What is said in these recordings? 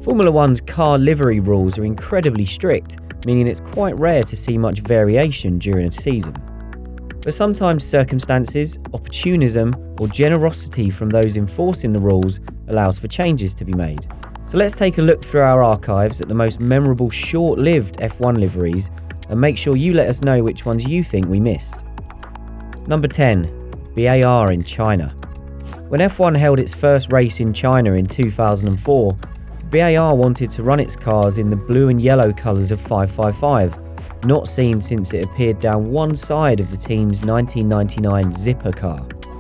Formula One's car livery rules are incredibly strict, meaning it's quite rare to see much variation during a season. But sometimes circumstances, opportunism, or generosity from those enforcing the rules allows for changes to be made. So let's take a look through our archives at the most memorable short-lived F1 liveries and make sure you let us know which ones you think we missed. Number 10. BAR in China. When F1 held its first race in China in 2004, BAR wanted to run its cars in the blue and yellow colours of 555, not seen since it appeared down one side of the team's 1999 Zipper car.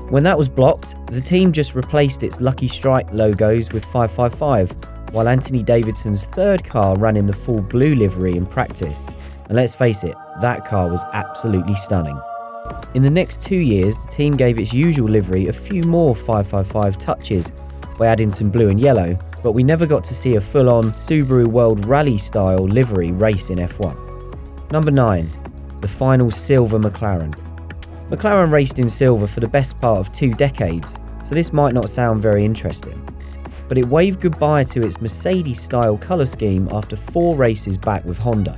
When that was blocked, the team just replaced its Lucky Strike logos with 555, while Anthony Davidson's third car ran in the full blue livery in practice. And let's face it, that car was absolutely stunning. In the next 2 years, the team gave its usual livery a few more 555 touches by adding some blue and yellow, but we never got to see a full-on Subaru World Rally style livery race in F1. Number 9. The final silver McLaren. McLaren raced in silver for the best part of 2 decades, so this might not sound very interesting. But it waved goodbye to its Mercedes-style colour scheme after 4 races back with Honda.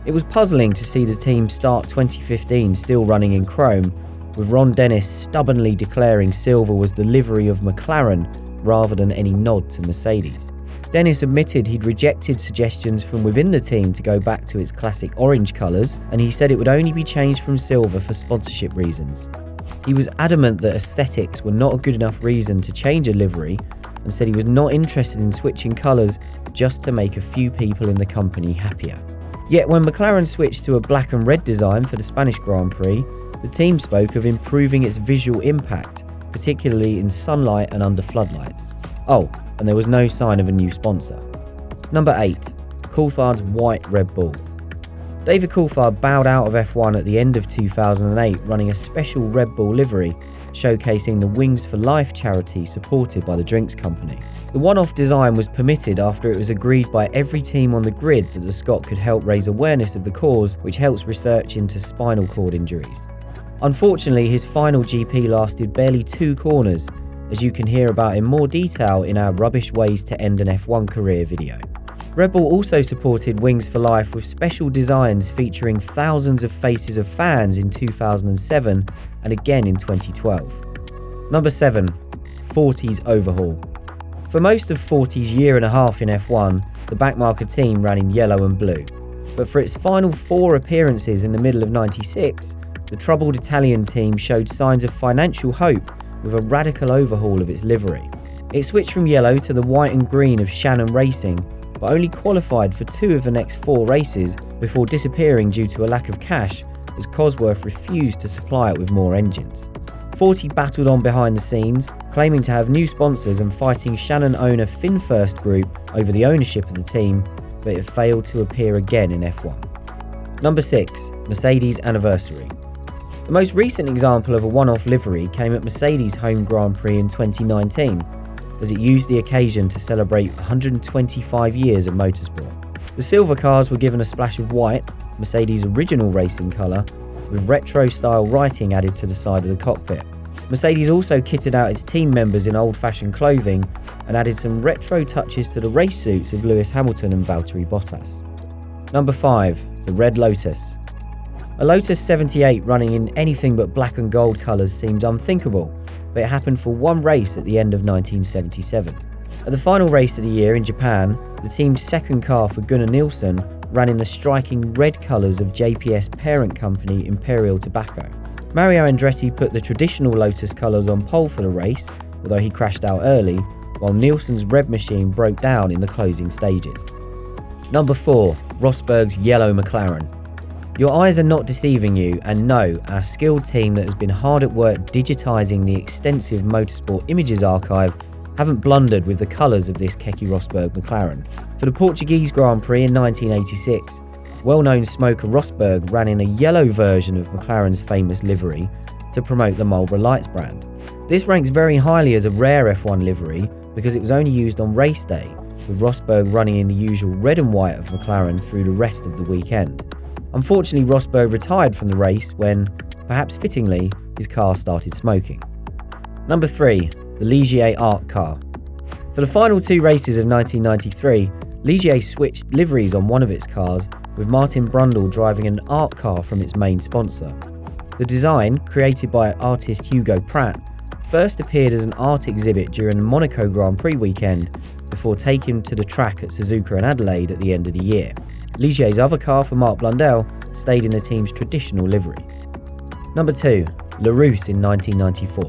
It was puzzling to see the team start 2015 still running in chrome, with Ron Dennis stubbornly declaring silver was the livery of McLaren rather than any nod to Mercedes. Dennis admitted he'd rejected suggestions from within the team to go back to its classic orange colours, and he said it would only be changed from silver for sponsorship reasons. He was adamant that aesthetics were not a good enough reason to change a livery, and said he was not interested in switching colours just to make a few people in the company happier. Yet when McLaren switched to a black and red design for the Spanish Grand Prix, the team spoke of improving its visual impact, particularly in sunlight and under floodlights. Oh, and there was no sign of a new sponsor. Number 8. Coulthard's white Red Bull. David Coulthard bowed out of F1 at the end of 2008 running a special Red Bull livery showcasing the Wings for Life charity supported by the drinks company. The one-off design was permitted after it was agreed by every team on the grid that the Scot could help raise awareness of the cause, which helps research into spinal cord injuries. Unfortunately, his final GP lasted barely 2 corners, as you can hear about in more detail in our Rubbish Ways to End an F1 Career video. Red Bull also supported Wings for Life with special designs featuring thousands of faces of fans in 2007 and again in 2012. Number 7. Forti's overhaul. For most of Forti's year and a half in F1, the backmarker team ran in yellow and blue. But for its final 4 appearances in the middle of '96, the troubled Italian team showed signs of financial hope with a radical overhaul of its livery. It switched from yellow to the white and green of Shannon Racing, but only qualified for 2 of the next 4 races before disappearing due to a lack of cash as Cosworth refused to supply it with more engines. Forti battled on behind the scenes, claiming to have new sponsors and fighting Shannon owner FinFirst Group over the ownership of the team, but it failed to appear again in F1. Number 6. Mercedes Anniversary. The most recent example of a one-off livery came at Mercedes' home Grand Prix in 2019, as it used the occasion to celebrate 125 years of motorsport. The silver cars were given a splash of white, Mercedes' original racing colour, with retro-style writing added to the side of the cockpit. Mercedes also kitted out its team members in old-fashioned clothing and added some retro touches to the race suits of Lewis Hamilton and Valtteri Bottas. Number 5. The Red Lotus. A Lotus 78 running in anything but black and gold colours seems unthinkable, but it happened for one race at the end of 1977. At the final race of the year in Japan, the team's second car for Gunnar Nilsson ran in the striking red colours of JPS parent company Imperial Tobacco. Mario Andretti put the traditional Lotus colours on pole for the race, although he crashed out early, while Nilsson's red machine broke down in the closing stages. Number 4. Rosberg's yellow McLaren. Your eyes are not deceiving you, and no, our skilled team that has been hard at work digitising the extensive motorsport images archive haven't blundered with the colours of this Keke Rosberg McLaren. For the Portuguese Grand Prix in 1986, well-known smoker Rosberg ran in a yellow version of McLaren's famous livery to promote the Marlboro Lights brand. This ranks very highly as a rare F1 livery because it was only used on race day, with Rosberg running in the usual red and white of McLaren through the rest of the weekend. Unfortunately, Rosberg retired from the race when, perhaps fittingly, his car started smoking. Number 3. The Ligier Art Car. For the final 2 races of 1993, Ligier switched liveries on one of its cars, with Martin Brundle driving an art car from its main sponsor. The design, created by artist Hugo Pratt, first appeared as an art exhibit during the Monaco Grand Prix weekend before taken to the track at Suzuka and Adelaide at the end of the year. Ligier's other car for Marc Blundell stayed in the team's traditional livery. Number 2. Larrousse in 1994.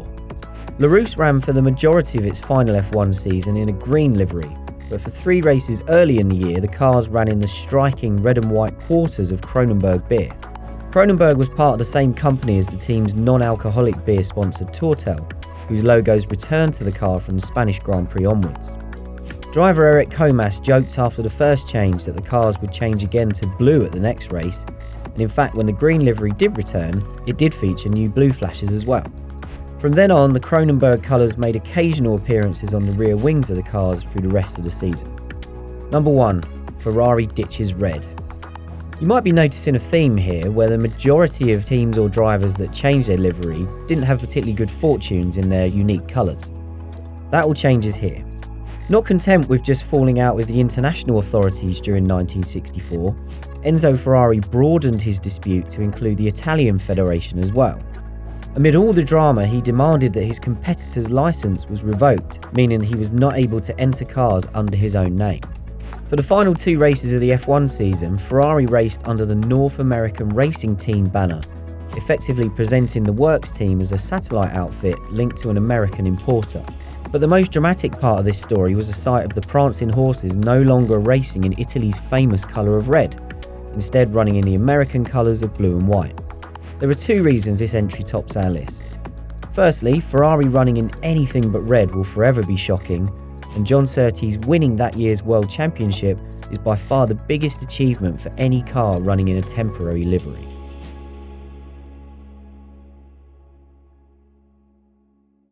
Larrousse ran for the majority of its final F1 season in a green livery, but for 3 races early in the year the cars ran in the striking red and white quarters of Kronenbourg beer. Kronenbourg was part of the same company as the team's non-alcoholic beer sponsor Tourtel, whose logos returned to the car from the Spanish Grand Prix onwards. Driver Eric Comas joked after the first change that the cars would change again to blue at the next race, and in fact when the green livery did return, it did feature new blue flashes as well. From then on, the Kronenbourg colours made occasional appearances on the rear wings of the cars through the rest of the season. Number 1. Ferrari ditches red. You might be noticing a theme here where the majority of teams or drivers that changed their livery didn't have particularly good fortunes in their unique colours. That all changes here. Not content with just falling out with the international authorities during 1964, Enzo Ferrari broadened his dispute to include the Italian Federation as well. Amid all the drama, he demanded that his competitor's licence was revoked, meaning he was not able to enter cars under his own name. For the final 2 races of the F1 season, Ferrari raced under the North American Racing Team banner, effectively presenting the works team as a satellite outfit linked to an American importer. But the most dramatic part of this story was the sight of the prancing horses no longer racing in Italy's famous colour of red, instead running in the American colours of blue and white. There are 2 reasons this entry tops our list. Firstly, Ferrari running in anything but red will forever be shocking, and John Surtees winning that year's World Championship is by far the biggest achievement for any car running in a temporary livery.